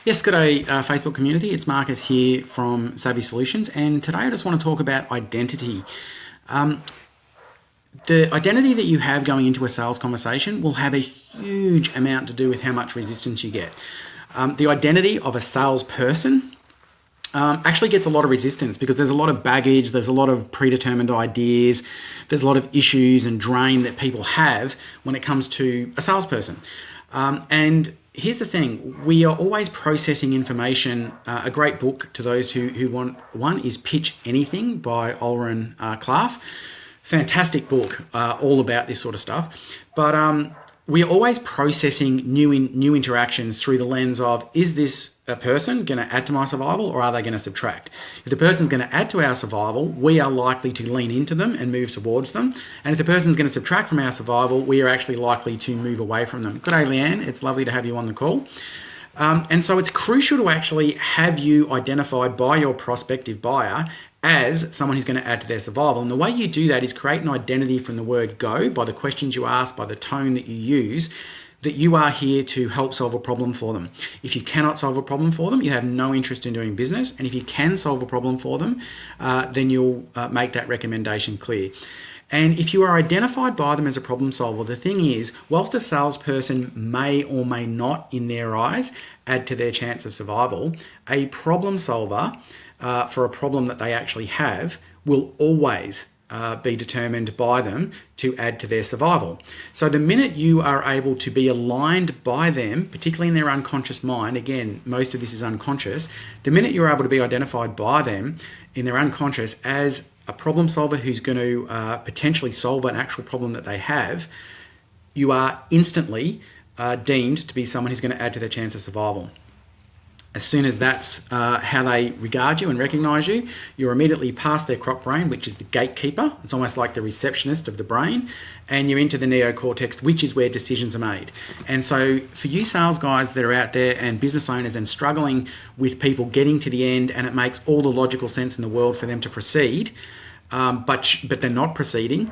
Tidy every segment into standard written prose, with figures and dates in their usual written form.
Yes, good day, Facebook community. It's Marcus here from Savvy Solutions, and today I just want to talk about identity. Um, the identity that you have going into a sales conversation will have a huge amount to do with how much resistance you get. The identity of a salesperson actually gets a lot of resistance because there's a lot of baggage, there's a lot of predetermined ideas, there's a lot of issues and drain that people have when it comes to a salesperson. And here's the thing, we are always processing information. A great book to those who want one is Pitch Anything by Olren Clarf. Fantastic book, all about this sort of stuff. But we are always processing new interactions through the lens of, is this a person going to add to my survival or are they going to subtract? If the person's going to add to our survival, we are likely to lean into them and move towards them. And if the person's going to subtract from our survival, we are actually likely to move away from them. Good day, Leanne. It's lovely to have you on the call. And so it's crucial to actually have you identified by your prospective buyer as someone who's going to add to their survival. And the way you do that is create an identity from the word go, by the questions you ask, by the tone that you use, that you are here to help solve a problem for them. If you cannot solve a problem for them, you have no interest in doing business. And if you can solve a problem for them, then you'll make that recommendation clear. And if you are identified by them as a problem solver, the thing is, whilst a salesperson may or may not, in their eyes, add to their chance of survival, a problem solver for a problem that they actually have will always be determined by them to add to their survival. So the minute you are able to be aligned by them, particularly in their unconscious mind, again, most of this is unconscious, the minute you're able to be identified by them in their unconscious as a problem solver who's going to potentially solve an actual problem that they have, you are instantly deemed to be someone who's going to add to their chance of survival. As soon as that's how they regard you and recognize you, you're immediately past their crop brain, which is the gatekeeper. It's almost like the receptionist of the brain, and you're into the neocortex, which is where decisions are made. And so for you sales guys that are out there and business owners and struggling with people getting to the end, and it makes all the logical sense in the world for them to proceed, but they're not proceeding,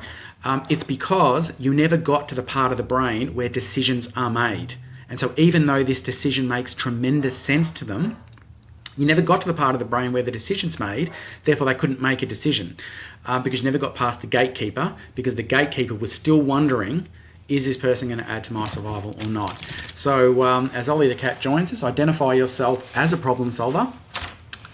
it's because you never got to the part of the brain where decisions are made. And so even though this decision makes tremendous sense to them, you never got to the part of the brain where the decision's made, therefore they couldn't make a decision because you never got past the gatekeeper, because the gatekeeper was still wondering, is this person going to add to my survival or not? So as Ollie the cat joins us, identify yourself as a problem solver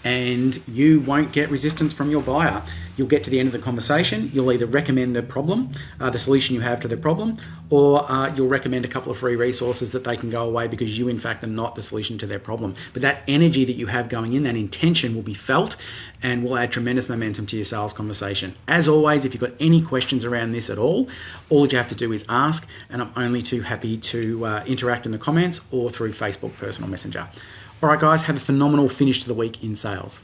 and you won't get resistance from your buyer. You'll get to the end of the conversation, you'll either recommend the problem, the solution you have to the problem, or you'll recommend a couple of free resources that they can go away because you in fact are not the solution to their problem. But that energy that you have going in, that intention will be felt and will add tremendous momentum to your sales conversation. As always, if you've got any questions around this at all that you have to do is ask, and I'm only too happy to interact in the comments or through Facebook personal messenger. All right guys, have a phenomenal finish to the week in sales.